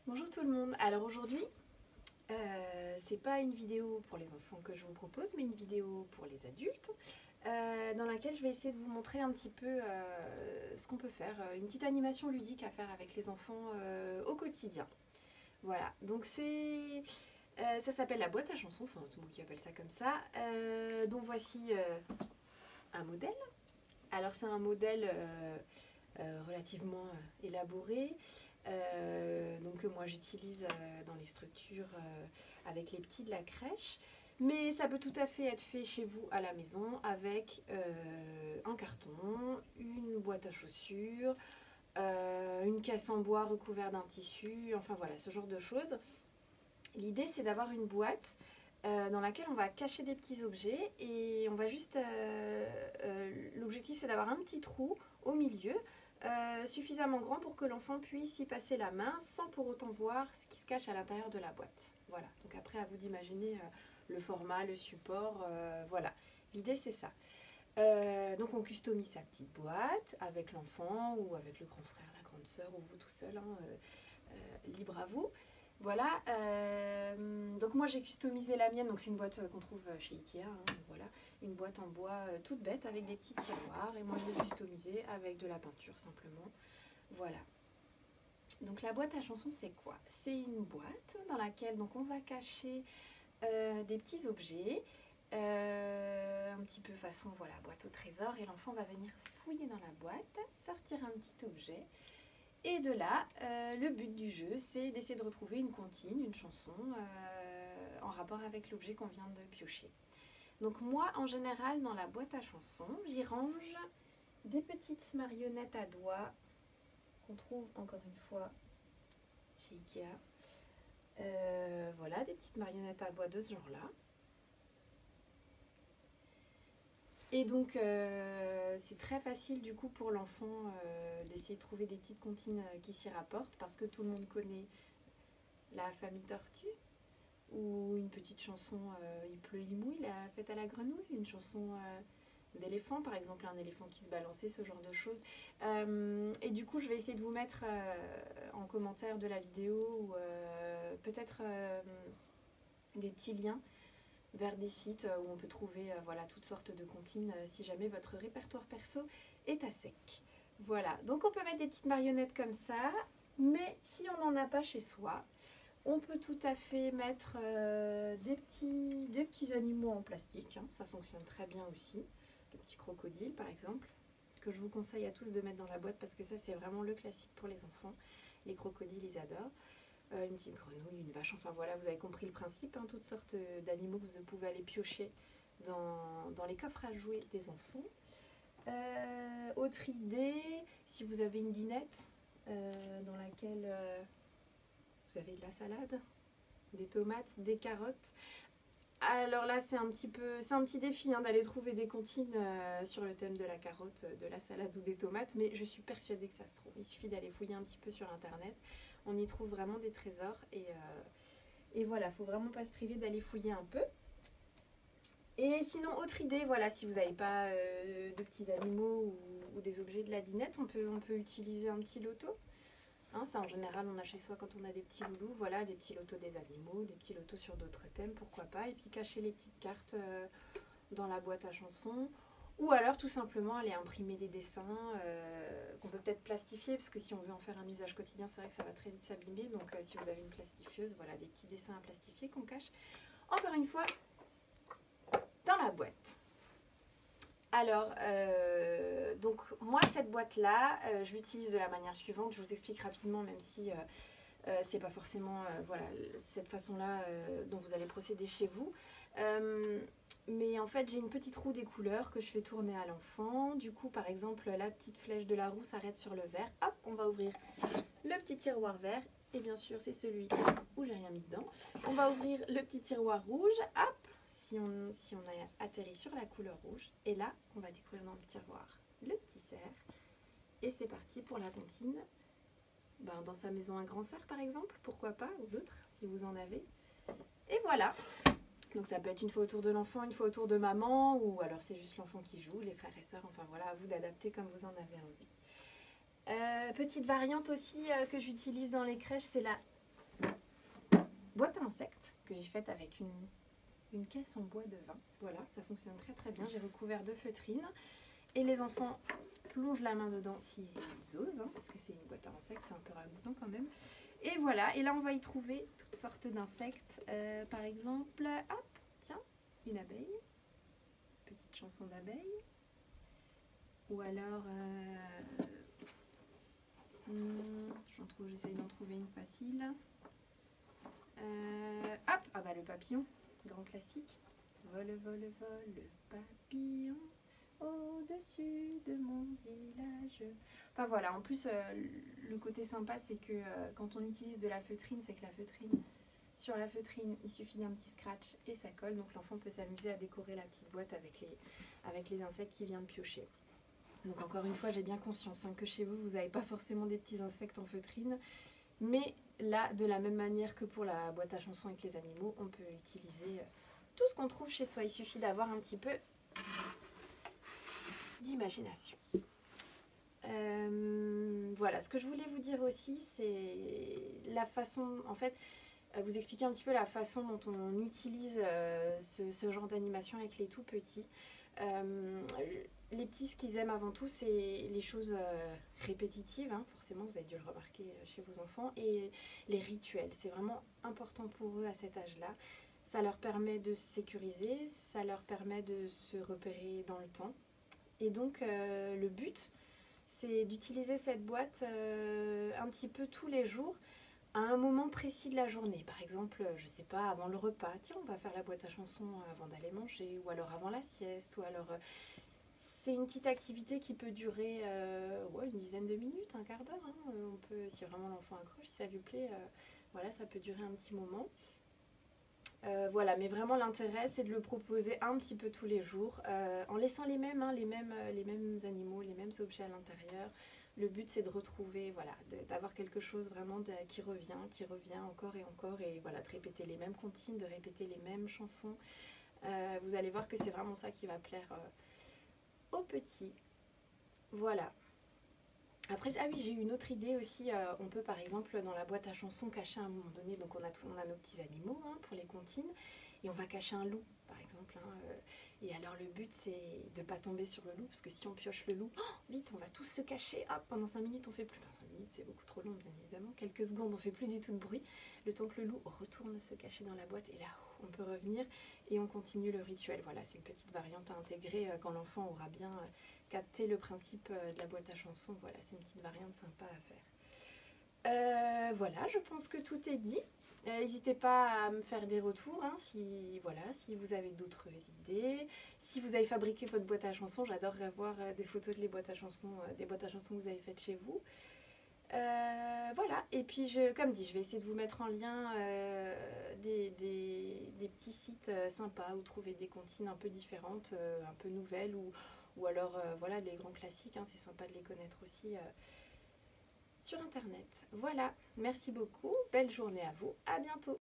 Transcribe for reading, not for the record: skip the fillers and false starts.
Bonjour tout le monde. Alors aujourd'hui, c'est pas une vidéo pour les enfants que je vous propose, mais une vidéo pour les adultes, dans laquelle je vais essayer de vous montrer un petit peu ce qu'on peut faire, une petite animation ludique à faire avec les enfants au quotidien. Voilà, donc ça s'appelle la boîte à chansons, enfin c'est moi qui appelle ça comme ça. Donc voici un modèle. Alors c'est un modèle relativement élaboré. Donc que moi j'utilise dans les structures avec les petits de la crèche. Mais ça peut tout à fait être fait chez vous à la maison avec un carton, une boîte à chaussures, une caisse en bois recouverte d'un tissu, enfin voilà, ce genre de choses. L'idée c'est d'avoir une boîte dans laquelle on va cacher des petits objets et on va juste... l'objectif c'est d'avoir un petit trou au milieu suffisamment grand pour que l'enfant puisse y passer la main sans pour autant voir ce qui se cache à l'intérieur de la boîte. Voilà, donc après à vous d'imaginer le format, le support, voilà. L'idée c'est ça. Donc on customise sa petite boîte avec l'enfant ou avec le grand frère, la grande sœur ou vous tout seul, hein, libre à vous. Voilà, donc moi j'ai customisé la mienne, donc c'est une boîte qu'on trouve chez Ikea, hein, voilà, une boîte en bois toute bête avec des petits tiroirs et moi je l'ai customisée avec de la peinture simplement, voilà. Donc la boîte à chansons c'est quoi? C'est une boîte dans laquelle donc on va cacher des petits objets, un petit peu façon voilà boîte au trésor et l'enfant va venir fouiller dans la boîte, sortir un petit objet. Et de là, le but du jeu, c'est d'essayer de retrouver une comptine, une chanson en rapport avec l'objet qu'on vient de piocher. Donc moi, en général, dans la boîte à chansons, j'y range des petites marionnettes à doigts qu'on trouve encore une fois chez Ikea. Voilà, des petites marionnettes à doigts de ce genre-là. Et donc, c'est très facile du coup pour l'enfant d'essayer de trouver des petites comptines qui s'y rapportent parce que tout le monde connaît la famille Tortue ou une petite chanson Il pleut, il mouille, la fête à la grenouille, une chanson d'éléphant par exemple, un éléphant qui se balançait, ce genre de choses. Et du coup, je vais essayer de vous mettre en commentaire de la vidéo ou peut-être des petits liens vers des sites où on peut trouver voilà, toutes sortes de comptines si jamais votre répertoire perso est à sec. Voilà, donc on peut mettre des petites marionnettes comme ça, mais si on n'en a pas chez soi, on peut tout à fait mettre des petits animaux en plastique, hein, ça fonctionne très bien aussi. Le petit crocodile par exemple, que je vous conseille à tous de mettre dans la boîte parce que ça c'est vraiment le classique pour les enfants. Les crocodiles ils adorent. Une petite grenouille, une vache, enfin voilà, vous avez compris le principe, hein, toutes sortes d'animaux que vous pouvez aller piocher dans les coffres à jouets des enfants. Autre idée, si vous avez une dinette dans laquelle vous avez de la salade, des tomates, des carottes. Alors là, c'est un petit défi hein, d'aller trouver des comptines sur le thème de la carotte, de la salade ou des tomates, mais je suis persuadée que ça se trouve. Il suffit d'aller fouiller un petit peu sur internet. On y trouve vraiment des trésors et voilà, il ne faut vraiment pas se priver d'aller fouiller un peu. Et sinon, autre idée, voilà, si vous n'avez pas de petits animaux ou des objets de la dinette, on peut utiliser un petit loto. Hein, ça en général on a chez soi quand on a des petits loulous, voilà, des petits lotos des animaux, des petits lotos sur d'autres thèmes, pourquoi pas, et puis cacher les petites cartes dans la boîte à chansons, ou alors tout simplement aller imprimer des dessins qu'on peut peut-être plastifier, parce que si on veut en faire un usage quotidien, c'est vrai que ça va très vite s'abîmer, donc si vous avez une plastifieuse, voilà, des petits dessins à plastifier qu'on cache, encore une fois, dans la boîte. Alors, donc moi cette boîte-là, je l'utilise de la manière suivante. Je vous explique rapidement, même si c'est pas forcément voilà, cette façon-là dont vous allez procéder chez vous. Mais en fait, j'ai une petite roue des couleurs que je fais tourner à l'enfant. Du coup, par exemple, la petite flèche de la roue s'arrête sur le vert. Hop, on va ouvrir le petit tiroir vert. Et bien sûr, c'est celui où j'ai rien mis dedans. On va ouvrir le petit tiroir rouge. Hop, si on a atterri sur la couleur rouge. Et là, on va découvrir dans le tiroir le petit cerf. Et c'est parti pour la comptine. Ben, dans sa maison un grand cerf par exemple, pourquoi pas, ou d'autres si vous en avez. Et voilà. Donc ça peut être une fois autour de l'enfant, une fois autour de maman, ou alors c'est juste l'enfant qui joue, les frères et sœurs, enfin voilà, à vous d'adapter comme vous en avez envie. Petite variante aussi que j'utilise dans les crèches, c'est la boîte à insectes que j'ai faite avec une caisse en bois de vin. Voilà, ça fonctionne très très bien. J'ai recouvert de feutrine et les enfants plongent la main dedans s'ils osent, hein, parce que c'est une boîte à insectes, c'est un peu ragoûtant quand même. Et voilà, et là on va y trouver toutes sortes d'insectes. Par exemple, hop, tiens, une abeille, petite chanson d'abeille. Ou alors, j'essaye d'en trouver une facile. Hop, ah bah le papillon, grand classique. Vole, vole, vole, le papillon au-dessus de mon village. Enfin voilà, en plus le côté sympa c'est que quand on utilise de la feutrine, c'est que sur la feutrine il suffit d'un petit scratch et ça colle, donc l'enfant peut s'amuser à décorer la petite boîte avec les insectes qu'il vient de piocher. Donc encore une fois, j'ai bien conscience que chez vous, vous n'avez pas forcément des petits insectes en feutrine, mais là, de la même manière que pour la boîte à chansons avec les animaux, on peut utiliser tout ce qu'on trouve chez soi. Il suffit d'avoir un petit peu d'imagination. Voilà, ce que je voulais vous dire aussi, c'est la façon, en fait, vous expliquer un petit peu la façon dont on utilise ce genre d'animation avec les tout petits. Les petits, ce qu'ils aiment avant tout, c'est les choses répétitives, hein, forcément, vous avez dû le remarquer chez vos enfants, et les rituels. C'est vraiment important pour eux à cet âge-là. Ça leur permet de se sécuriser, ça leur permet de se repérer dans le temps. Et donc, le but, c'est d'utiliser cette boîte un petit peu tous les jours, à un moment précis de la journée. Par exemple, je sais pas, avant le repas, tiens, on va faire la boîte à chansons avant d'aller manger, ou alors avant la sieste, ou alors... c'est une petite activité qui peut durer une dizaine de minutes, un quart d'heure. Hein. On peut, si vraiment l'enfant accroche, si ça lui plaît, voilà, ça peut durer un petit moment. Voilà, mais vraiment l'intérêt, c'est de le proposer un petit peu tous les jours, en laissant les mêmes animaux, les mêmes objets à l'intérieur. Le but, c'est de retrouver, voilà, d'avoir quelque chose vraiment qui revient encore, et voilà, de répéter les mêmes comptines, de répéter les mêmes chansons. Vous allez voir que c'est vraiment ça qui va plaire aux petits. Voilà. Après, ah oui, j'ai eu une autre idée aussi. On peut par exemple dans la boîte à chansons cacher à un moment donné, donc on a nos petits animaux pour les comptines, et on va cacher un loup par exemple. Et alors le but c'est de ne pas tomber sur le loup, parce que si on pioche le loup, vite on va tous se cacher, hop, pendant 5 minutes on fait plus. Enfin 5 minutes c'est beaucoup trop long bien évidemment, quelques secondes on fait plus du tout de bruit, le temps que le loup retourne se cacher dans la boîte, et là on peut revenir et on continue le rituel. Voilà, c'est une petite variante à intégrer quand l'enfant aura bien capté le principe de la boîte à chansons. Voilà, c'est une petite variante sympa à faire. Voilà, je pense que tout est dit. N'hésitez pas à me faire des retours si vous avez d'autres idées. Si vous avez fabriqué votre boîte à chansons, j'adorerais voir des photos des boîtes à chansons que vous avez faites chez vous. Voilà, et puis comme dit, je vais essayer de vous mettre en lien des petits sites sympas où trouver des comptines un peu différentes, un peu nouvelles, ou alors voilà, les grands classiques, c'est sympa de les connaître aussi sur internet. Voilà, merci beaucoup, belle journée à vous, à bientôt.